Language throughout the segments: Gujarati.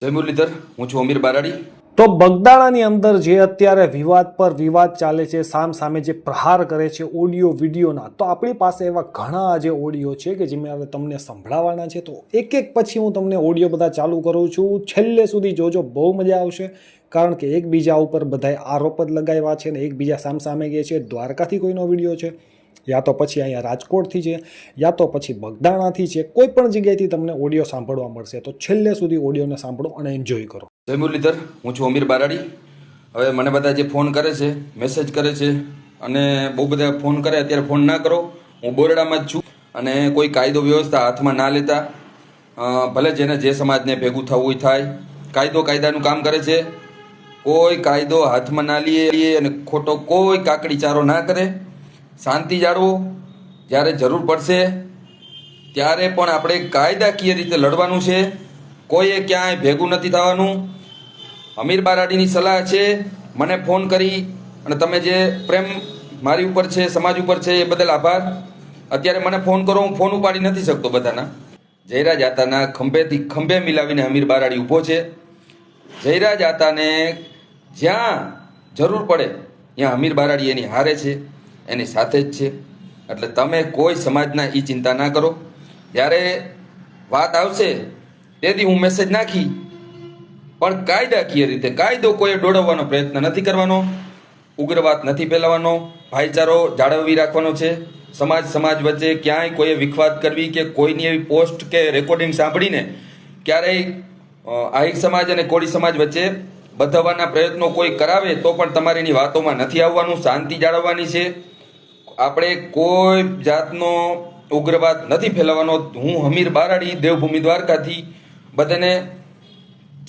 જય મુરલીધર, હું છું અમીર બારાડી। તો બગદાણાની અંદર જે અત્યારે વિવાદ પર વિવાદ ચાલે છે, સામ સામે જે પ્રહાર કરે છે ઓડિયો વિડીયોના, તો આપણી પાસે એવા ઘણા જે ઓડિયો છે કે જેમાં હવે તમને સંભળાવવાના છે। તો એક એક પછી હું તમને ઓડિયો બધા ચાલુ કરું છું, છેલ્લે સુધી જોજો, બહુ મજા આવશે। કારણ કે એકબીજા ઉપર બધાએ આરોપ જ લગાવ્યા છે ને એકબીજા સામસામે કહે છે દ્વારકાથી કોઈનો વિડીયો છે, યા તો પછી અહીંયા રાજકોટથી છે, યા તો પછી બગદાણાથી છે, કોઈ પણ જગ્યાએથી તમને ઓડિયો સાંભળવા મળશે। તો છેલ્લે સુધી ઓડિયોને સાંભળો અને એન્જોય કરો। જય મુરલીધર, હું છું અમીર બારાડી। હવે મને બધા જે ફોન કરે છે, મેસેજ કરે છે અને બહુ બધા ફોન કરે, અત્યારે ફોન ના કરો, હું બોરડામાં જ છું અને કોઈ કાયદો વ્યવસ્થા હાથમાં ના લેતા। ભલે જેને જે સમાજને ભેગું થવું હોય થાય, કાયદો કાયદાનું કામ કરે છે, કોઈ કાયદો હાથમાં ના લે અને ખોટો કોઈ કાકડી ચારો ના કરે, શાંતિ જાળવો। જ્યારે જરૂર પડશે ત્યારે પણ આપણે કાયદાકીય રીતે લડવાનું છે, કોઈએ ક્યાંય ભેગું નથી થવાનું। અમીર બારાડીની સલાહ છે, મને ફોન કરી અને તમે જે પ્રેમ મારી ઉપર છે, સમાજ ઉપર છે, એ બદલ આભાર। અત્યારે મને ફોન કરો, હું ફોન ઉપાડી નથી શકતો બધાના। જયરા જાતાના ખંભેથી ખંભે મિલાવીને અમીર બારાડી ઊભો છે। જયરા જાતાને જ્યાં જરૂર પડે ત્યાં અમીર બારાડી એની હારે છે, એની સાથે જ છે। એટલે તમે કોઈ સમાજના એ ચિંતા ના કરો। જ્યારે વાત આવશે તેથી હું મેસેજ નાખી, પણ કાયદાકીય રીતે કાયદો કોઈ દોડવવાનો પ્રયત્ન નથી કરવાનો, ઉગ્રવાદ નથી ફેલાવવાનો, ભાઈચારો જાળવી રાખવાનો છે। સમાજ વચ્ચે ક્યાંય કોઈએ વિખવાદ કરવી કે કોઈની એવી પોસ્ટ કે રેકોર્ડિંગ સાંભળીને ક્યારેય આહિર સમાજ અને કોળી સમાજ વચ્ચે બંધાવવાના પ્રયત્નો કોઈ કરાવે તો પણ તમારે એની વાતોમાં નથી આવવાનું, શાંતિ જાળવવાની છે। આપણે કોઈ જાતનો ઉગ્રવાદ નથી ફેલાવવાનો। હું અમીર બારાડી દેવભૂમિ દ્વારકાથી બધાને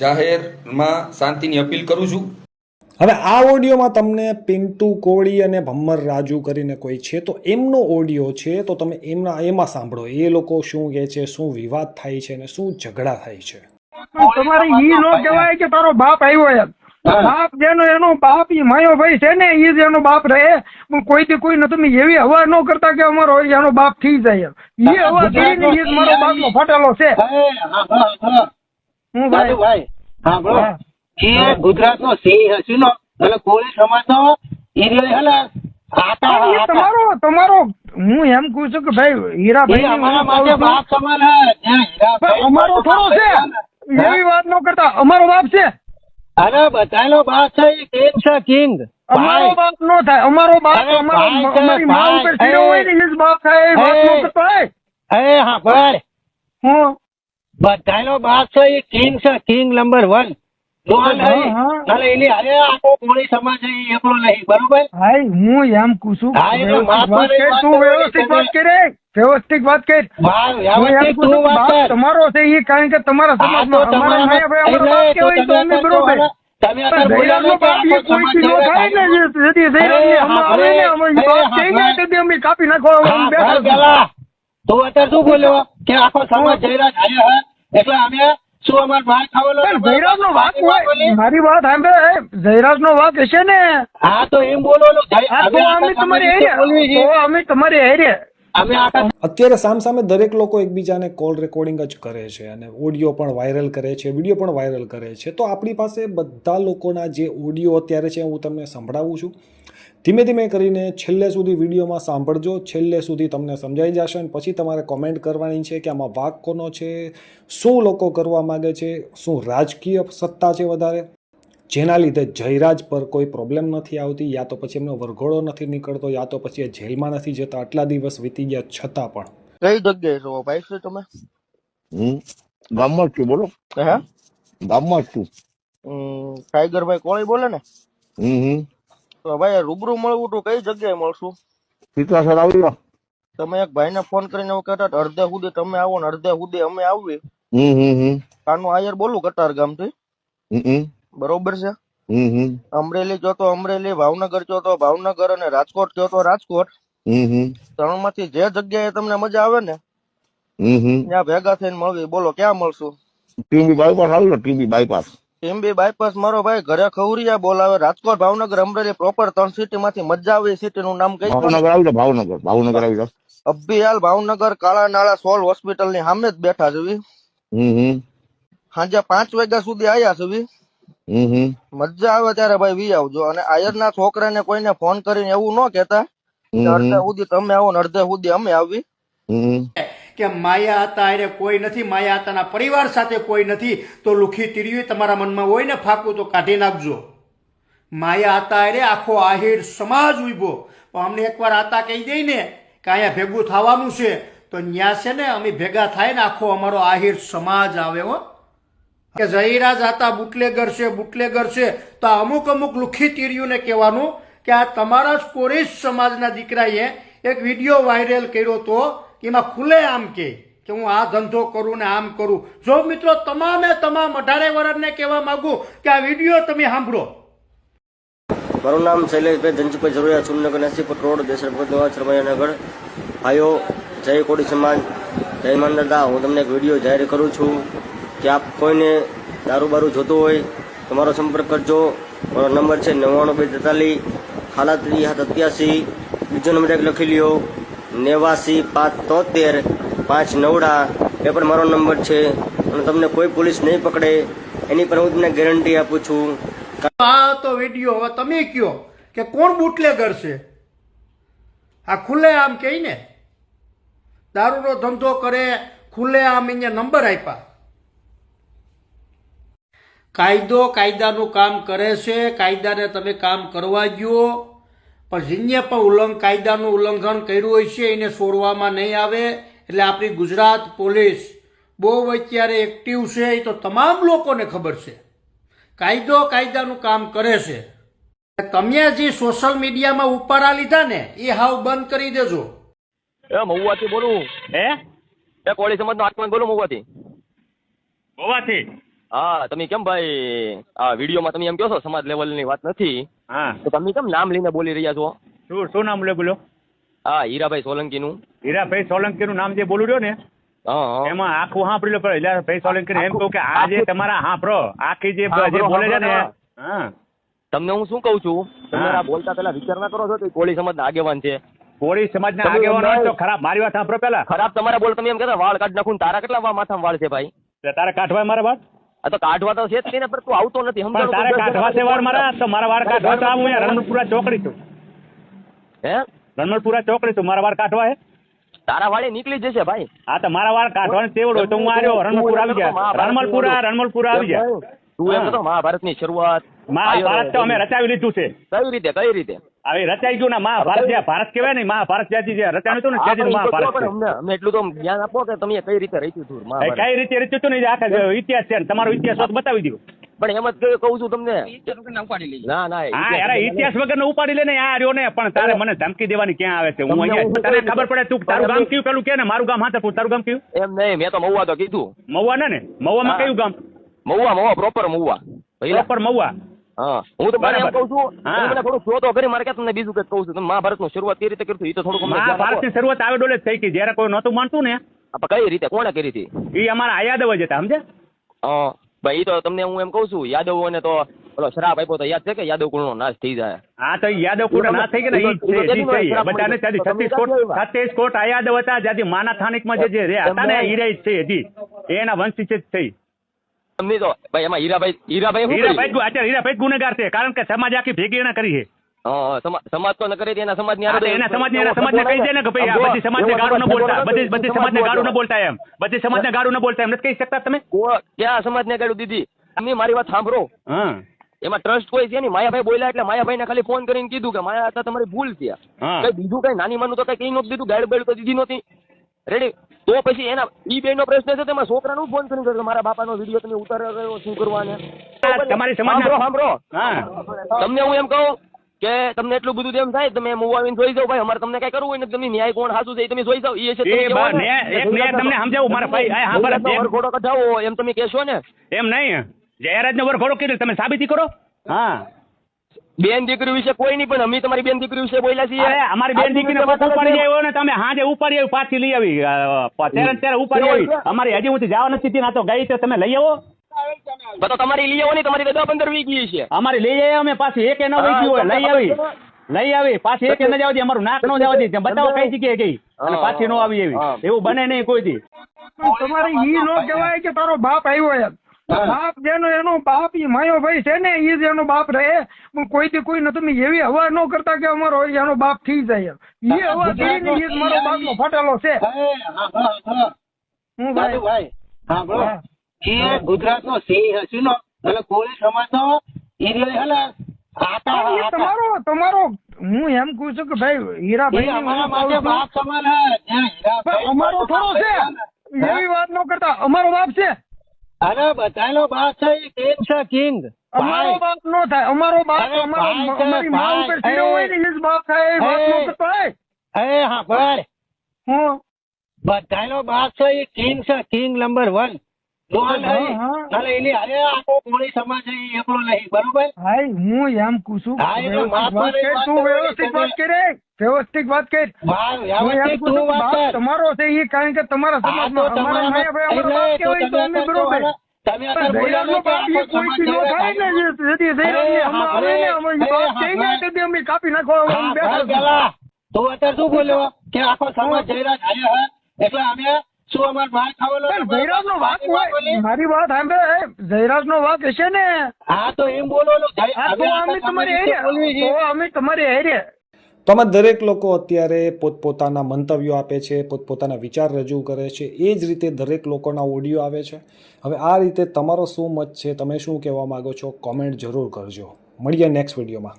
જાહેરમાં શાંતિની અપીલ કરું છું। હવે આ ઓડિયોમાં તમને પિન્ટુ કોળી અને ભમ્મર રાજુ કરીને કોઈ છે, તો એમનો ઓડિયો છે, તો તમે એમાં સાંભળો એ લોકો શું કહે છે, શું વિવાદ થાય છે અને શું ઝઘડા થાય છે। તમારે ઈ નો કહેવાય કે તારો બાપ આવ્યો એમ। બાપ જેનો એનો બાપ ઈ માયો ભાઈ છે ને, ઈ જ એનો બાપ રહે। પણ કોઈથી કોઈ તમે એવી હવા ન કરતા કે અમારો એનો બાપ થઈ જાય એમ। ઈ હવા કરીને ઈ જ મારો બાપ નો ફાટેલો છે। હું ભાઈ હા બરો, એ ગુજરાત નો સિંહ હસીનો એટલે કોળી સમાજ નો તમારો હું એમ કહું છું કે ભાઈ હીરાભાઈ અમારા માટે બાપ સમાન હે। અમારો થોડો છે, એવી વાત ન કરતા। અમારો બાપ છે, અરે બધાનો બાપ છે, એ કિંગ છે, કિંગ। અમારો બાપ નો થાય, અમારો બાપ અમારી મા ઉપર સીધો હોય ને ઈ જ બાપ થાય, એ વાત ન કરતા। એ હા ભાઈ, હું બધાનો બાપ છે, એ કિંગ છે, કિંગ નંબર 1। એની અરે આખો કોળી સમાજ છે, એ એકલો નહીં, બરોબર? ભાઈ હું એમ કહું છું, હા, એ તો વ્યવસ્થિત વાત કરે, વ્યવસ્થિત વાત કર। તમારો છે એ, કારણ કે તમારા સમાજમાં અમારા માયા ભાઈ અમારો બાપ કહેવાય તો અમે બરોબર। તમે અત્યારે બોલ્યા જયરાજનો બાપ એ કોઈથી નો થાય ને, જેથી જયરાજની હમણાં આવે ને અમે ઈ બાપ કહી જાય તેથી અમે કાપી નાખવા અમે બેઠા છીએ। તું અત્યારે શું બોલ્યો કે આખો સમાજ જયરાજ આયા હે એટલે અમે શું અમાર માર ખાવાનો? જયરાજ નો વાક હોય, મારી વાત સાંભળે, જયરાજ નો વાક હશે ને, હા તો એમ બોલવાનું, તો અમે તમારી હેરે, તો અમે તમારી હેરે। અમે આખા અત્યારે સામસામે દરેક લોકો એકબીજાને કોલ રેકોર્ડિંગ જ કરે છે અને ઓડિયો પણ વાયરલ કરે છે, વિડીયો પણ વાયરલ કરે છે। તો આપણી પાસે બધા લોકોના જે ઓડિયો અત્યારે છે હું તમને સંભળાવું છું। ધીમે ધીમે કરીને છેલ્લે સુધી વિડીયોમાં સાંભળજો, છેલ્લે સુધી તમને સમજાઈ જશે અને પછી તમારે કોમેન્ટ કરવાની છે કે આમાં વાક કોનો છે, શું લોકો કરવા માગે છે, શું રાજકીય સત્તા છે વધારે, જેના લીધે જયરાજ પર કોઈ પ્રોબ્લેમ નથી આવતી, યા તો પછી એમનો વરઘોડો નથી નીકળતો, યા તો પછી એ જેલમાં નથી જતા, આટલા દિવસ વીતી ગયા છતાં પણ। કઈ જગ્યાએ છો ભાઈ? શું તમે? ગામમાં જ છું, બોલો। હે ગામમાં જ છું। ટાઈગરભાઈ કોળી બોલે ને? તો ભાઈ રૂબરૂ મળવું તો કઈ જગ્યાએ મળશું? સીતાસર આવી જાઓ। તમે એક ભાઈને ફોન કરીને એવું કહેતા અડધે સુધી તમે આવો ને અડધે સુધી અમે આવીએ। કાનું આયર બોલું કટાર ગામ થી, બરોબર છે? અમરેલી જો તો અમરેલી, ભાવનગર જો તો ભાવનગર અને રાજકોટ જો તો રાજકોટ। ત્રણ માંથી જે જગ્યાએ તમને મજા આવે ને ત્યાં ભેગા થઈને મળવી। બોલો ક્યાં મળશું? ટીબી બાયપાસ આવી જાઓ, ટીબી બાયપાસ। ટીમ્બી બાયપાસ મારો ભાઈ ઘરે ખવરિયા બોલાવે। રાજકોટ, ભાવનગર, અમરેલી પ્રોપર 3 સિટી માંથી મજા આવે સિટી નું નામ કઈ? ભાવનગર આવી જાઓ, ભાવનગર આવી જાઓ। અભિયાલ ભાવનગર, કાળા નાળા સોલ હોસ્પિટલ ની સામે જ બેઠા છે। સાંજે 5 વાગ્યા સુધી આયા છે. મજા આવે ત્યારે ભાઈ વી આવજો. અને આયરના છોકરાને કોઈને ફોન કરીને એવું ન કહેતા કે અડધા સુધી તમે આવો ને અડધા સુધી અમે આવી. કે માયા હતા અરે કોઈ નથી, માયા હતાના પરિવાર સાથે કોઈ નથી, તો લુખી તીર્યું તમારા મનમાં હોય ને ફાકું તો કાઢી નાખજો. માયા હતા અરે આખો આહિર સમાજ ઉભો, પણ અમને એકવાર આતા કહી દઈ ને કે અહીંયા ભેગું થવાનું છે તો ન્યા છે ને અમે ભેગા થાય ને આખો અમારો આહિર સમાજ આવે. હો કે જહીરાજ હતા બુટલેગર છે તો અમુક લુખી તીર્યુંને કહેવાનું કે આ તમારા જ કોરીશ સમાજના દીકરાએ એક વિડીયો વાયરલ કર્યો તો એમાં ખુલ્લે આમ કે હું આ ધંધો કરું ને આમ કરું. જો મિત્રો તમામ 18 વર્ષને કહેવા માંગુ કે આ વિડીયો તમે સાંભળો. મારું નામ શૈલેષભાઈ ધનજીભાઈ જરૂરિયાત સુરનગર નસીપટ રોડ દેશરપત શર્માનગર. ભાઈઓ જય કોડી સમાજ, જય માનદાદા. હું તમને એક વિડીયો જાહેર કરું છું કે આપ કોઈને દારૂ બારૂ જોતો હોય તો મારો સંપર્ક કરજો. મારો નંબર છે 99 243 787. બીજો નંબર એક લખી લ્યો 89 573 5 9. એ પણ મારો નંબર છે. અને તમને કોઈ પોલીસ નહીં પકડે એની પણ હું તમને ગેરંટી આપું છું. આ તો વિડીયો હવે તમે કયો કે કોણ બુટલેગર છે? આ ખુલ્લે આમ કહે ને દારૂનો ધંધો કરે, ખુલ્લે આમ અહીંયા નંબર આપ્યા. કાયદાનું કામ કરે છે, કાયદાને તમે કામ કરવા ગયો, પણ જેને પણ કાયદાનું ઉલ્લંઘન કર્યું હોય છે એને છોડવામાં નહીં આવે. એટલે આપણી ગુજરાત પોલીસ બહુ અત્યારે એક્ટિવ છે, એ તો તમામ લોકોને ખબર છે. કાયદાનું કામ કરે છે. તમે જે સોશિયલ મીડિયામાં ઉપાડા લીધા ને એ હાવ બંધ કરી દેજો. મહુવાથી બોલું. એ કોળી સમાજનો આત્મા બોલું મહુવાથી. હા, તમે કેમ ભાઈ આ વિડીયોમાં તમે એમ કહો છો સમાજ લેવલની વાત નથી, તો તમે કેમ નામ લઈને બોલી રહ્યા છો? શું નામ બોલો? હા, હીરાભાઈ સોલંકીનું. હીરાભાઈ સોલંકીનું નામ જે બોલું રહ્યો ને એમાં આખું સાંભળી લો. હીરાભાઈ સોલંકી એમ કહું કે આ જે તમારા સાંભળો આખી જે બોલે છે ને. તમને હું શું કઉ છું, તમારા બોલતા પેલા વિચાર ના કરો છો કે કોળી સમાજના આગેવાન છે. કોળી સમાજના આગેવાન તો ખરાબ. મારી વાત સાંભળો પેલા. ખરાબ તમારા બોલ. તમે એમ કહેતા વાળ કાઢ નાખું. તારા કેટલા માથામાં વાળ છે ભાઈ? તારે કાઢવા મારા વાત? આ તો કાઢવા તો છે જ નહીં ને, પણ તું આવતો નથી. તારે કાઢવા છે વાળ મારા? તો મારા વાળ કાઢવા તો આવું રણમલપુરા ચોકડી છું. હે રણમલપુરા ચોકડી છું. મારા વાળ કાઢવા હે? તારા વાળે નીકળી જશે ભાઈ. હા, તો મારા વાળ કાઢવાનું તેવડ હોય તો હું આવ્યો રણમલપુરા આવી ગયા. રણમલપુરા આવી ગયા. તું એમ તો મહાભારતની શરૂઆત. મહાભારત તો અમે રચાવી લીધું છે. કઈ રીતે હવે રચાઈ ગયું ને મહાભારત. જે ભારત કહેવાય ને મહાભારત જ્યાંથી જે રચાયું હતું ને ત્યાંથી મહાભારત. અમને એટલું તો જ્ઞાન આપો કે તમે કઈ રીતે રચ્યું હતું. કઈ રીતે રચ્યું હતું ને આખા ઇતિહાસ છે. તમારો ઇતિહાસ બતાવી દો. પણ એમ જ કહું છું તમને. ના હા યાર, ઇતિહાસ વગર ઉપાડી લે ને આ રહ્યો ને. પણ તારે મને ધમકી દેવાની ક્યાં આવે છે? હું અહીંયા તને ખબર પડે તું તારું ગામ કયું પેલું કે ને મારું ગામ હાથરપુર. તારું ગામ કયું? એમ નહીં, મેં તો મહુવા તો કીધું. મહુવા ને? મહુવામાં કયું ગામ? મહુવા પ્રોપર મહુવા. પ્રોપર મહુવા. હા, હું તો એમ કહું છું મને થોડું શો તો કરી. મારે ક્યાં તમને બીજું કઈ કહું છું. તમે મહાભારતની શરૂઆત કઈ રીતે કરી? એ તો થોડુંક મહાભારતની શરૂઆત આવે ડોલે થઈ ગઈ જયારે કોઈ નહોતું માનતું ને. કઈ રીતે કોણે કરી હતી? એ અમારા યાદવ જ હતા, સમજે? હા ભાઈ, તો તમને હું એમ કહું છું યાદવોને તો ઓલો શ્રાપ આપ્યો તો યાદ છે કે યાદવ કુળનો નાશ થઈ જાય. હા, તો યાદવ કુળ નાશ થઈ ગયા ને. બધાને ત્યાંથી 36 કોટ આ યાદવ હતા. જ્યાંથી માના સ્થાનિકમાં જે હતા ને હીરા છે હજી એના વંશી છે થઈ. તમને તો ભાઈ એમાં હીરાભાઈ ગુનેગાર છે. કારણ કે સમાજ આખી ભેગી એને કરી છે. સમાજ તો ન કરે એના સમાજની સમાજને કહી દે ને કે ભાઈ બધી સમાજને ગાળું ન બોલતા. બધી સમાજને ગાળું ન બોલતા એમ. બધી સમાજને ગાળું ન બોલતા એમ નથી કહી શકતા તમે? ક્યાં સમાજને ગાળું દીધી? તમે મારી વાત સાંભળો. એમાં ટ્રસ્ટ કોઈ છે ને. માયાભાઈ બોલ્યા એટલે માયાભાઈને ખાલી ફોન કરીને કીધું કે માયા હતા તમારી ભૂલ છે. કઈ બીજું કઈ નાની માનું તો કઈ કઈ નતું દીધું. ગાઈડ બેડ તો દીધી નહોતી. રેડી? તો પછી એના ઈ બેન નો પ્રશ્ન છે તેમાં છોકરાનો ફોન કરીને કર્યો મારા બાપાનો વિડીયો તમે ઉતાર્યો શું કરવાને? તમારી સમાજ સાંભળો. તમને હું એમ કહું કે તમને એટલું બધું એમ થાય તમે મૂવ આવીને જોઈ જાવ ભાઈ. અમારે તમને કઈ કરવું હોય ને તમે ન્યાય કોણ સાચું છે તમે જોઈ જાવ. એ છે તમને સમજાવું મારા ભાઈ. વરઘોડો કઢાવો એમ તમે કહેશો ને? એમ નહીં, જયરાજ નો વરઘોડો કીધું તમે સાબિતી કરો. હા, બેન દીકરી વિશે કોઈ નહીં, પણ અમે તમારી બેન દીકરી વિશે બોલ્યા છીએ. અમારી બેન દીકરીને ઉપાડી જાય ને તમે હાજે ઉપાડી આવી પાછી લઈ આવી ત્યારે ઉપાડી આવી. અમારી હજી હું જવા નથી ના તો ગઈ તો તમે લઈ આવો. તો તમારી લઈ આવો ને. તમારી 10-15 વી ગઈ છે. અમારી લઈ આવી અમે પાછી એક ન વહી ગયું હોય લઈ આવી પાછી એક ન જવા દે. અમારું નાક ન જવા દે. બતાવો કઈ જગ્યાએ ગઈ અને પાછી ન આવી એવી એવું બને નહીં કોઈ દી. તમારે ઈ નો કહેવાય કે તારો બાપ આવ્યો એમ. બાપ જેનો એનો બાપ ઈ માયો ભાઈ છે ને ઈ જ એનો બાપ રહે. કોઈથી કોઈ ન તમે એવી હવા ન કરતા કે અમારો એનો બાપ થઈ જાય. ઈ હવા કરીને ઈ જ મારો બાપનો ફાટેલો છે. હું ભાઈ હા બરો એ ગુજરાતનો સિંહ હસીનો અને કોળી સમાજનો એ રહ્યો હે ને ઈ તમારો હું એમ કહું છું કે ભાઈ હીરાભાઈ અમારા માટે બાપ સમાન હે. અમારો થોડો છે એવી વાત ન કરતા. અમારો બાપ છે. અરે બધાનો બાપ છે એ કિંગ છે કિંગ. અમારો બાપ નો થાય. અમારો બાપ અમારી મા ઉપર સીધો હોય ને એ જ બાપ થાય. એ વાત ન કરતો હોય. હા ભાઈ હું બધાનો બાપ છે એ કિંગ છે કિંગ નંબર 1. એની અરે આખો કોળી સમાજ છે એ એકલો નહીં બરોબર. ભાઈ હું એમ કહું છું તું વ્યવસ્થિત વાત કરે. વ્યવસ્થિત વાત કર. તમારો છે એ કારણ કે તમારા સમાજમાં અમારા માયાભાઈ અમારો બાપ કહેવાય તો અમે બરોબર. જયરાજનો બાપ એ કોઈથી ન થાય ને જેથી જયરાજને આવે ને અમે બાપ કહી ગયા તેથી અમે કાપી નાખવા બેઠા. તું અત્યારે શું બોલ્યો કે આખો સમાજ જયરાજ આવ્યો હે એટલે અમે શું અમાર બહાર ખાવાનો જયરાજનો વાંક હોય. મારી વાત સાંભળે. જયરાજનો વાંક હશે ને. હા તો એમ બોલવાનું અમે તમારી હેરે. તો આમાં દરેક લોકો અત્યારે પોતપોતાના મંતવ્યો આપે છે, પોતપોતાના વિચાર રજૂ કરે છે. એ જ રીતે દરેક લોકોના ઓડિયો આવે છે. હવે આ રીતે તમારો શું મત છે, તમે શું કહેવા માગો છો, કોમેન્ટ જરૂર કરજો. મળીએ નેક્સ્ટ વિડીયોમાં.